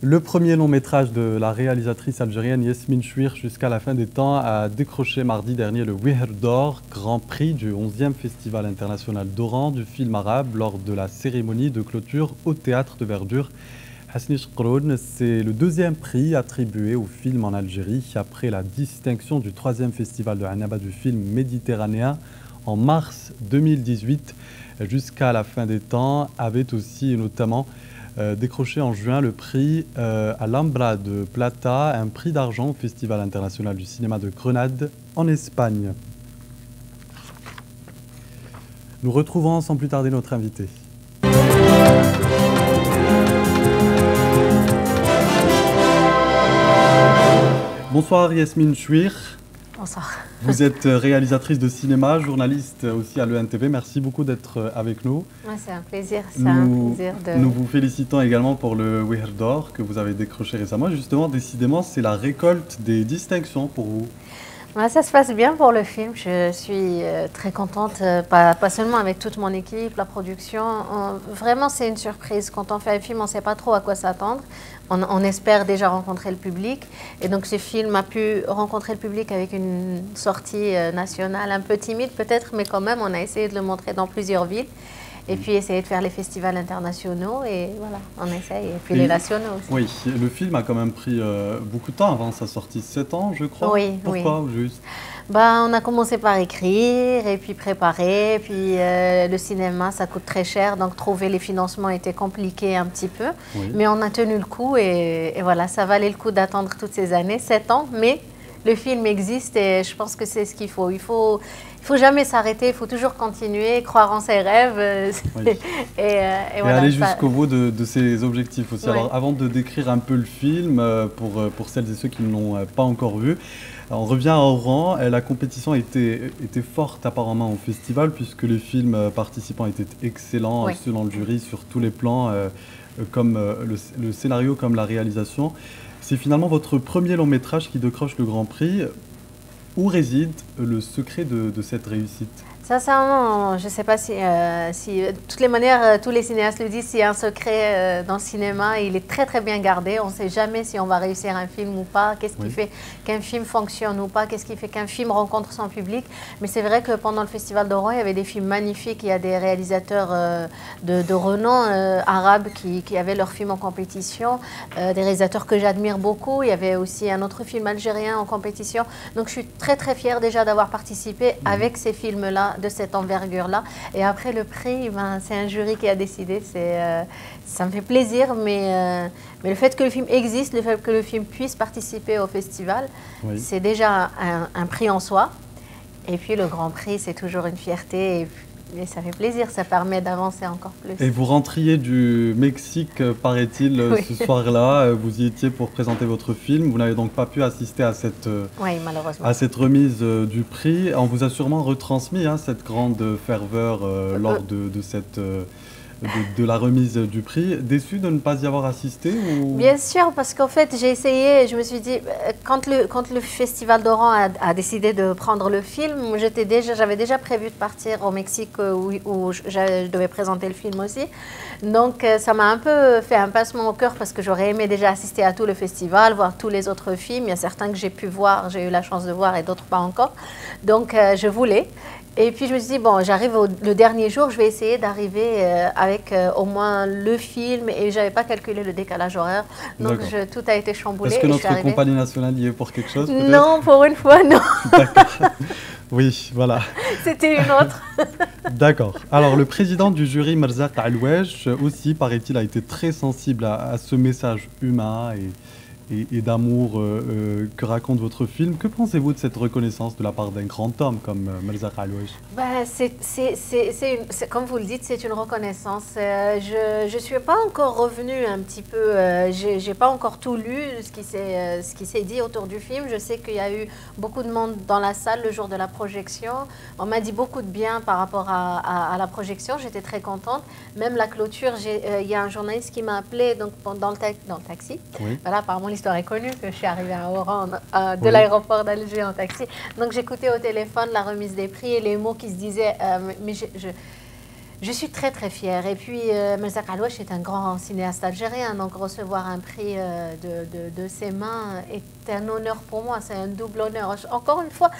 Le premier long métrage de la réalisatrice algérienne Yasmine Chouir jusqu'à la fin des temps a décroché mardi dernier le Wihr d'Or, grand prix du 11e Festival international d'Oran du film arabe lors de la cérémonie de clôture au Théâtre de Verdure. Hasni Chkroun, c'est le deuxième prix attribué au film en Algérie après la distinction du 3e Festival de Annaba du film méditerranéen en mars 2018. Jusqu'à la fin des temps avait aussi notamment décroché en juin le prix à l'Ambra de Plata, un prix d'argent au Festival international du cinéma de Grenade en Espagne. Nous retrouvons sans plus tarder notre invité. Bonsoir Yasmine Chouir. Bonsoir. Vous êtes réalisatrice de cinéma, journaliste aussi à l'ENTV. Merci beaucoup d'être avec nous. Ouais, c'est un plaisir. Nous vous félicitons également pour le Wihr d'Or que vous avez décroché récemment. Justement, décidément, c'est la récolte des distinctions pour vous. Ouais, ça se passe bien pour le film. Je suis très contente, pas seulement avec toute mon équipe, la production. Vraiment, c'est une surprise. Quand on fait un film, on ne sait pas trop à quoi s'attendre. On espère déjà rencontrer le public. Et donc, ce film a pu rencontrer le public avec une sortie nationale un peu timide peut-être, mais quand même, on a essayé de le montrer dans plusieurs villes. Et puis essayer de faire les festivals internationaux et voilà, on essaye. Et puis les nationaux aussi. Oui, le film a quand même pris beaucoup de temps avant sa sortie, 7 ans je crois. Oui, pourquoi au juste? On a commencé par écrire et puis préparer. Puis le cinéma, ça coûte très cher, donc trouver les financements était compliqué un petit peu. Oui. Mais on a tenu le coup et voilà, ça valait le coup d'attendre toutes ces années, 7 ans, mais le film existe et je pense que c'est ce qu'il faut. Il faut jamais s'arrêter, il faut toujours continuer, croire en ses rêves oui. et voilà, aller jusqu'au bout de ses objectifs aussi. Oui. Alors avant de décrire un peu le film, pour celles et ceux qui ne l'ont pas encore vu, on revient à Oran. La compétition était forte apparemment au festival puisque les films participants étaient excellents, oui, selon le jury sur tous les plans, comme le scénario comme la réalisation. C'est finalement votre premier long métrage qui décroche le Grand Prix. Où réside le secret de cette réussite ? Sincèrement, je ne sais pas si de toutes les manières, tous les cinéastes le disent, s'il y a un secret dans le cinéma, il est très très bien gardé. On ne sait jamais si on va réussir un film ou pas, qu'est-ce qui fait qu'un film fonctionne ou pas, qu'est-ce qui fait qu'un film rencontre son public. Mais c'est vrai que pendant le Festival d'Oran, il y avait des films magnifiques, il y a des réalisateurs de renom arabes qui avaient leurs films en compétition, des réalisateurs que j'admire beaucoup. Il y avait aussi un autre film algérien en compétition. Donc je suis très très fière déjà d'avoir participé avec ces films-là, de cette envergure-là. Et après le prix, c'est un jury qui a décidé. Ça me fait plaisir, mais le fait que le film existe, le fait que le film puisse participer au festival, oui, c'est déjà un prix en soi. Et puis le Grand Prix, c'est toujours une fierté. Et ça fait plaisir, ça permet d'avancer encore plus. Et vous rentriez du Mexique, paraît-il, oui, ce soir-là. Vous y étiez pour présenter votre film. Vous n'avez donc pas pu assister à cette, oui, malheureusement, à cette remise du prix. On vous a sûrement retransmis cette grande ferveur lors de la remise du prix. Déçu de ne pas y avoir assisté ou... Bien sûr, parce qu'en fait, j'ai essayé, je me suis dit, quand le Festival d'Oran a décidé de prendre le film, j'avais déjà prévu de partir au Mexique où je devais présenter le film aussi. Donc, ça m'a un peu fait un pincement au cœur parce que j'aurais aimé déjà assister à tout le festival, voir tous les autres films. Il y a certains que j'ai pu voir, j'ai eu la chance de voir et d'autres pas encore. Donc, je voulais. Et puis je me suis dit, bon, j'arrive le dernier jour, je vais essayer d'arriver avec au moins le film et je n'avais pas calculé le décalage horaire. Donc tout a été chamboulé. Est-ce que notre compagnie nationale y est pour quelque chose? Non, pour une fois, non. D'accord. Oui, voilà. C'était une autre. D'accord. Alors le président du jury, Merzaq Aloueche, aussi, paraît-il, a été très sensible à ce message humain et d'amour que raconte votre film. Que pensez-vous de cette reconnaissance de la part d'un grand homme comme Merzaq Aloueche? Comme vous le dites, c'est une reconnaissance. Je ne suis pas encore revenue un petit peu, je n'ai pas encore tout lu, ce qui s'est dit autour du film. Je sais qu'il y a eu beaucoup de monde dans la salle le jour de la projection. On m'a dit beaucoup de bien par rapport à la projection, j'étais très contente. Même la clôture, il y a un journaliste qui m'a appelé donc, dans le taxi. Oui. Voilà, apparemment l'histoire est connue que je suis arrivée à Oran de l'aéroport d'Alger en taxi. Donc j'écoutais au téléphone la remise des prix et les mots qui se disaient, mais Je suis très très fière. Et puis, Merzak Alouache est un grand cinéaste algérien, donc recevoir un prix de ses mains est un honneur pour moi, c'est un double honneur. Encore une fois,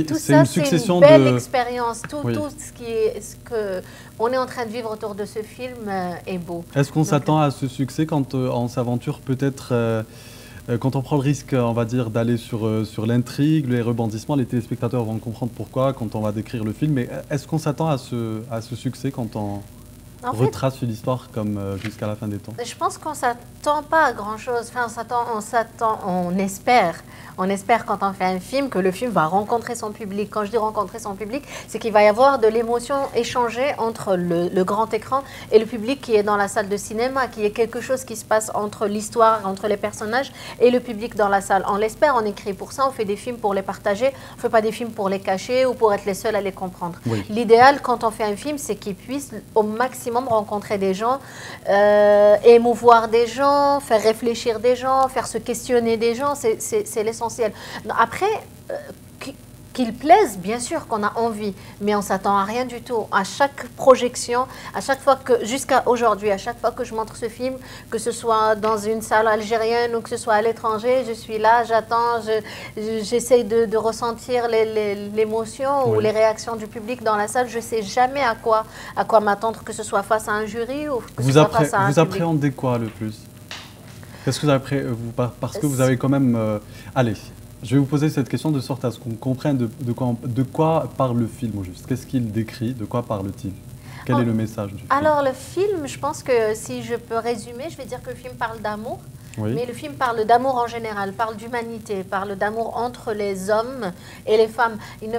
tout ça, c'est une belle expérience. Tout ce qu'on est en train de vivre autour de ce film est beau. Est-ce qu'on s'attend à ce succès quand on s'aventure peut-être quand on prend le risque, on va dire, d'aller sur l'intrigue, les rebondissements, les téléspectateurs vont comprendre pourquoi quand on va décrire le film. Mais est-ce qu'on s'attend à ce succès quand on retrace l'histoire comme jusqu'à la fin des temps? Je pense qu'on ne s'attend pas à grand-chose. Enfin, on espère. On espère quand on fait un film que le film va rencontrer son public. Quand je dis rencontrer son public, c'est qu'il va y avoir de l'émotion échangée entre le grand écran et le public qui est dans la salle de cinéma, qu'il y ait quelque chose qui se passe entre l'histoire, entre les personnages et le public dans la salle. On l'espère, on écrit pour ça, on fait des films pour les partager, on ne fait pas des films pour les cacher ou pour être les seuls à les comprendre. Oui. L'idéal quand on fait un film, c'est qu'il puisse au maximum rencontrer des gens, émouvoir des gens, faire réfléchir des gens, faire se questionner des gens, c'est l'essentiel. Après, qu'il plaise, bien sûr qu'on a envie, mais on ne s'attend à rien du tout. À chaque projection, à chaque fois que, jusqu'à aujourd'hui, à chaque fois que je montre ce film, que ce soit dans une salle algérienne ou que ce soit à l'étranger, je suis là, j'attends, j'essaye de ressentir l'émotion ou les réactions du public dans la salle. Je ne sais jamais à quoi m'attendre, que ce soit face à un jury ou que ce soit face à un public. Vous appréhendez quoi le plus? Qu'est-ce que vous appréhendez parce que vous avez quand même... allez, je vais vous poser cette question de sorte à ce qu'on comprenne de quoi parle le film au juste. Qu'est-ce qu'il décrit? De quoi parle-t-il? Quel est le message du film? Alors le film, je pense que si je peux résumer, je vais dire que le film parle d'amour. Oui. Mais le film parle d'amour en général, parle d'humanité, parle d'amour entre les hommes et les femmes. Il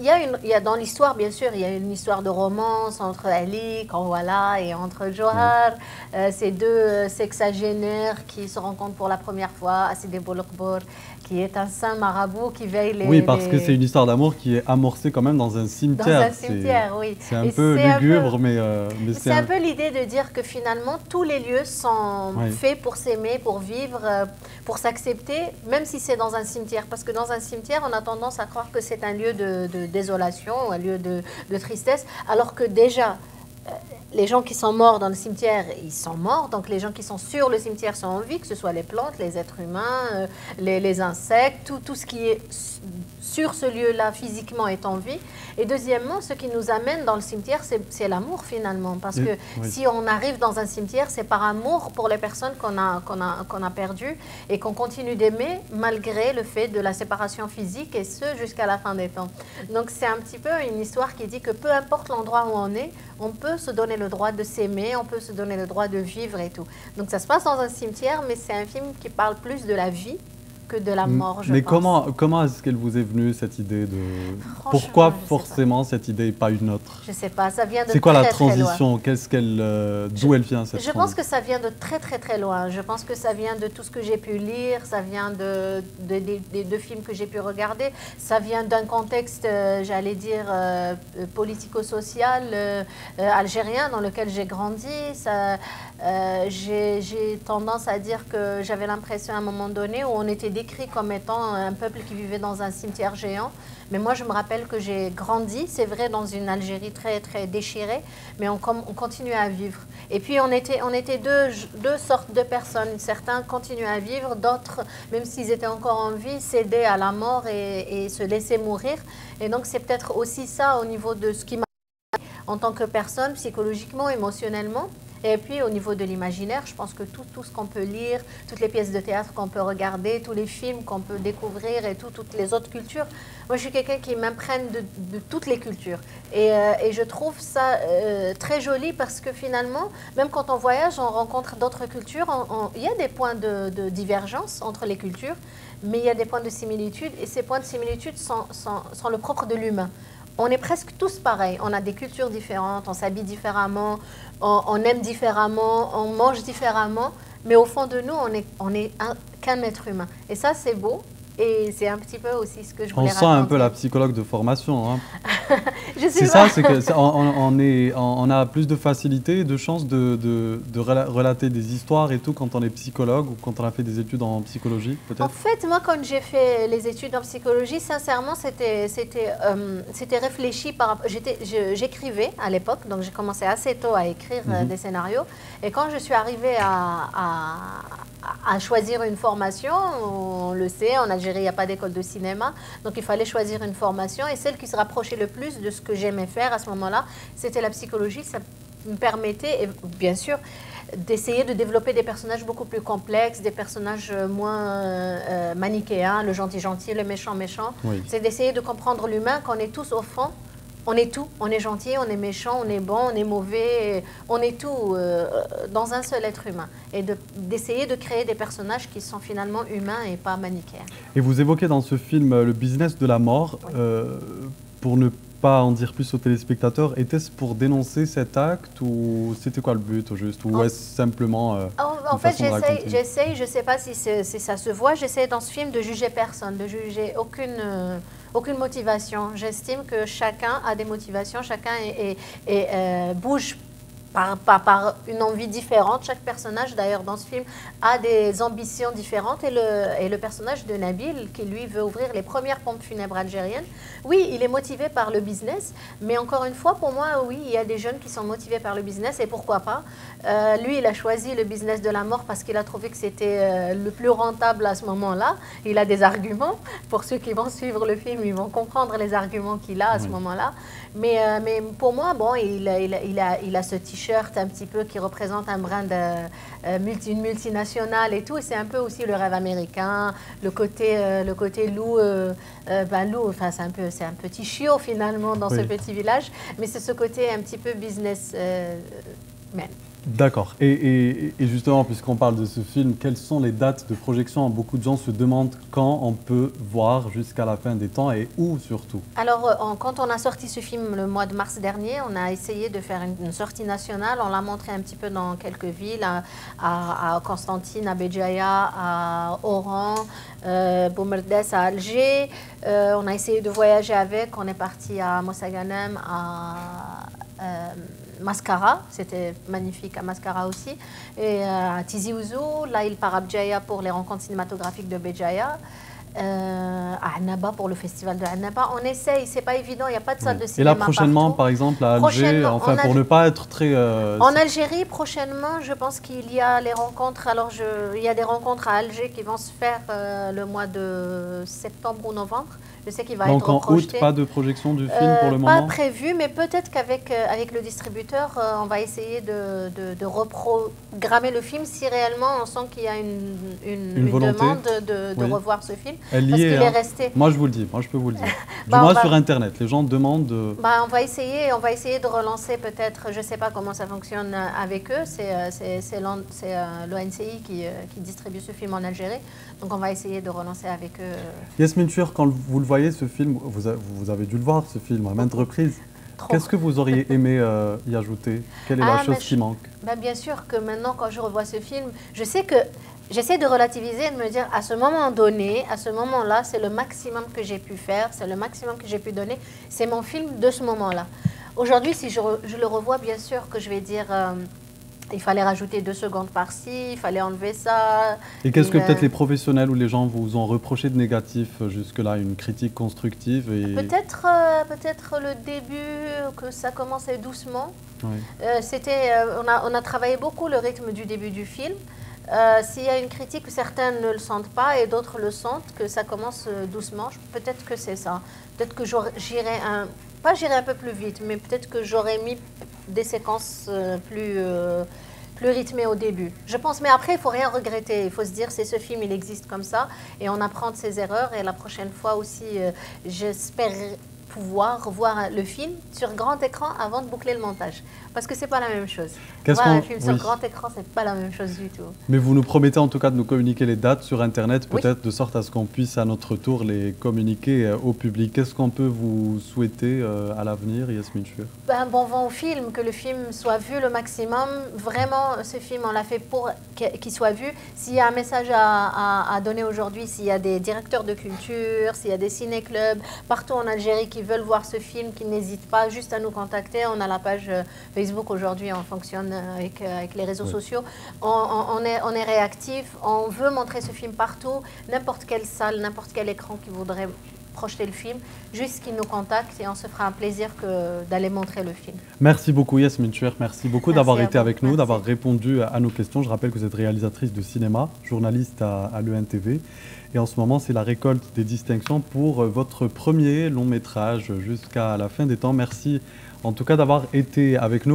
y a dans l'histoire, bien sûr, il y a une histoire de romance entre Ali, Kanwala et entre Johar. Ces deux sexagénaires qui se rencontrent pour la première fois, Assidé Bolokbor, qui est un saint marabout qui veille les... Oui, parce que c'est une histoire d'amour qui est amorcée quand même dans un cimetière. Dans un cimetière, oui. C'est un peu lugubre, mais c'est un peu l'idée de dire que finalement, tous les lieux sont faits pour s'aimer, pour vivre, pour s'accepter, même si c'est dans un cimetière. Parce que dans un cimetière, on a tendance à croire que c'est un lieu de désolation, un lieu de tristesse, alors que déjà... les gens qui sont morts dans le cimetière, ils sont morts. Donc, les gens qui sont sur le cimetière sont en vie, que ce soit les plantes, les êtres humains, les insectes, tout ce qui est sur ce lieu-là physiquement est en vie. Et deuxièmement, ce qui nous amène dans le cimetière, c'est l'amour finalement. Parce que si on arrive dans un cimetière, c'est par amour pour les personnes qu'on a perdues et qu'on continue d'aimer malgré le fait de la séparation physique et ce jusqu'à la fin des temps. Donc, c'est un petit peu une histoire qui dit que peu importe l'endroit où on est, on peut se donner le droit de s'aimer, on peut se donner le droit de vivre et tout. Donc ça se passe dans un cimetière, mais c'est un film qui parle plus de la vie que de la mort, je pense. Mais comment est-ce qu'elle vous est venue, cette idée de... Pourquoi forcément cette idée et pas une autre? Je ne sais pas, ça vient de C'est quoi la transition? D'où elle vient cette transition? Je pense que ça vient de très très très loin. Je pense que ça vient de tout ce que j'ai pu lire, ça vient des deux films que j'ai pu regarder, ça vient d'un contexte, j'allais dire, politico-social algérien dans lequel j'ai grandi. J'ai tendance à dire que j'avais l'impression à un moment donné où on était décrit comme étant un peuple qui vivait dans un cimetière géant. Mais moi, je me rappelle que j'ai grandi, c'est vrai, dans une Algérie très, très déchirée, mais on continuait à vivre. Et puis, on était deux sortes de personnes. Certains continuaient à vivre, d'autres, même s'ils étaient encore en vie, cédaient à la mort et se laissaient mourir. Et donc, c'est peut-être aussi ça au niveau de ce qui m'a en tant que personne, psychologiquement, émotionnellement. Et puis au niveau de l'imaginaire, je pense que tout ce qu'on peut lire, toutes les pièces de théâtre qu'on peut regarder, tous les films qu'on peut découvrir et toutes les autres cultures, moi je suis quelqu'un qui m'imprègne de toutes les cultures. Et je trouve ça très joli parce que finalement, même quand on voyage, on rencontre d'autres cultures, il y a des points de divergence entre les cultures, mais il y a des points de similitude et ces points de similitude sont le propre de l'humain. On est presque tous pareils, on a des cultures différentes, on s'habille différemment, on aime différemment, on mange différemment, mais au fond de nous, on est qu'un être humain. Et ça, c'est beau, et c'est un petit peu aussi ce que je voulais raconter. On sent un peu la psychologue de formation, hein. C'est ça, c'est on a plus de facilité, de chances de relater des histoires et tout quand on est psychologue ou quand on a fait des études en psychologie, peut-être. En fait, moi, quand j'ai fait les études en psychologie, sincèrement, c'était réfléchi par rapport. J'écrivais à l'époque, donc j'ai commencé assez tôt à écrire des scénarios. Et quand je suis arrivée à choisir une formation, on le sait, en Algérie, il n'y a pas d'école de cinéma, donc il fallait choisir une formation. Et celle qui se rapprochait le plus de ce que j'aimais faire à ce moment-là, c'était la psychologie. Ça me permettait, et bien sûr, d'essayer de développer des personnages beaucoup plus complexes, des personnages moins manichéens, le gentil, le méchant. Oui. C'est d'essayer de comprendre l'humain, qu'on est tous au fond. On est tout, on est gentil, on est méchant, on est bon, on est mauvais, on est tout dans un seul être humain. Et d'essayer de créer des personnages qui sont finalement humains et pas manichéens. Et vous évoquez dans ce film le business de la mort, oui. Pour ne pas en dire plus aux téléspectateurs, était-ce pour dénoncer cet acte ou c'était quoi le but au juste? Ou est-ce simplement en fait, j'essaye, je ne sais pas si ça se voit, j'essaie dans ce film de juger personne, de juger aucune motivation. J'estime que chacun a des motivations, chacun bouge par une envie différente. Chaque personnage, d'ailleurs, dans ce film, a des ambitions différentes. Et le personnage de Nabil, qui lui veut ouvrir les premières pompes funèbres algériennes, oui, il est motivé par le business. Mais encore une fois, pour moi, oui, il y a des jeunes qui sont motivés par le business. Et pourquoi pas? Lui, il a choisi le business de la mort parce qu'il a trouvé que c'était le plus rentable à ce moment-là. Il a des arguments. Pour ceux qui vont suivre le film, ils vont comprendre les arguments qu'il a à ce moment-là. Mais pour moi, bon, il a ce t-shirt un petit peu qui représente un brin d'une multinationale et tout. Et c'est un peu aussi le rêve américain, le côté loup. Loup, enfin, c'est un petit chiot finalement dans ce petit village. Mais c'est ce côté un petit peu business man. D'accord. Et justement, puisqu'on parle de ce film, quelles sont les dates de projection? Beaucoup de gens se demandent quand on peut voir jusqu'à la fin des temps et où surtout. Alors, quand on a sorti ce film le mois de mars dernier, on a essayé de faire une sortie nationale. On l'a montré un petit peu dans quelques villes, à Constantine, à Béjaïa, à Oran, Boumerdès, à Alger. On a essayé de voyager avec. On est parti à Mosaganem, à Mascara, c'était magnifique à Mascara aussi, et à Tizi Ouzou. Là, il part à Béjaïa pour les rencontres cinématographiques de Béjaïa. À Annaba pour le festival de Annaba. On essaye, c'est pas évident, il n'y a pas de salle de cinéma. Et là, prochainement, par exemple, à Alger, enfin, pour ne pas être très... En Algérie, prochainement, je pense qu'il y a les rencontres. Alors, il y a des rencontres à Alger qui vont se faire le mois de septembre ou novembre. Je sais qu'il va être projeté. Donc en août, pas de projection du film pour le moment? Pas prévu, mais peut-être qu'avec le distributeur, on va essayer de reprogrammer le film si réellement on sent qu'il y a une demande de revoir ce film. Elle y est, resté. Moi, je vous le dis, moi, je peux vous le dire. Du moins sur Internet, les gens demandent de... on va essayer de relancer peut-être, je ne sais pas comment ça fonctionne avec eux, c'est l'ONCI qui distribue ce film en Algérie, donc on va essayer de relancer avec eux. Yasmine Chouir, quand vous le voyez, ce film, vous avez dû le voir, ce film, à maintes reprises. Qu'est-ce que vous auriez aimé y ajouter? Quelle est la chose qui manque? Bien sûr que maintenant, quand je revois ce film, je sais que j'essaie de relativiser et de me dire, à ce moment donné, à ce moment-là, c'est le maximum que j'ai pu faire, c'est le maximum que j'ai pu donner, c'est mon film de ce moment-là. Aujourd'hui, si je le revois, bien sûr que je vais dire... il fallait rajouter 2 secondes par-ci, il fallait enlever ça. Et qu'est-ce que peut-être les professionnels ou les gens vous ont reproché de négatif jusque-là, une critique constructive Peut-être le début, que ça commençait doucement. Oui. On a travaillé beaucoup le rythme du début du film. S'il y a une critique, certains ne le sentent pas et d'autres le sentent, que ça commence doucement. Peut-être que c'est ça. Peut-être que j'irai un peu plus vite, mais peut-être que j'aurais mis des séquences plus rythmées au début. Je pense, mais après, il ne faut rien regretter. Il faut se dire, c'est ce film, il existe comme ça, et on apprend de ses erreurs. Et la prochaine fois aussi, j'espère pouvoir revoir le film sur grand écran avant de boucler le montage. Parce que ce n'est pas la même chose. Voir un film sur grand écran, ce n'est pas la même chose du tout. Mais vous nous promettez en tout cas de nous communiquer les dates sur Internet, peut-être de sorte à ce qu'on puisse à notre tour les communiquer au public. Qu'est-ce qu'on peut vous souhaiter à l'avenir, Yasmine Chouir? Un bon vent au film, que le film soit vu le maximum. Vraiment, ce film, on l'a fait pour qu'il soit vu. S'il y a un message à donner aujourd'hui, s'il y a des directeurs de culture, s'il y a des ciné-clubs partout en Algérie qui veulent voir ce film, qui n'hésitent pas juste à nous contacter. On a la page Facebook aujourd'hui, on fonctionne avec les réseaux sociaux. On est réactif, on veut montrer ce film partout, n'importe quelle salle, n'importe quel écran qui voudrait projeter le film, juste qu'ils nous contactent et on se fera un plaisir d'aller montrer le film. Merci beaucoup Yasmine Chouer, merci beaucoup d'avoir été avec nous, d'avoir Merci. répondu à nos questions. Je rappelle que vous êtes réalisatrice de cinéma, journaliste à l'ENTV. Et en ce moment, c'est la récolte des distinctions pour votre premier long métrage jusqu'à la fin des temps. Merci en tout cas d'avoir été avec nous.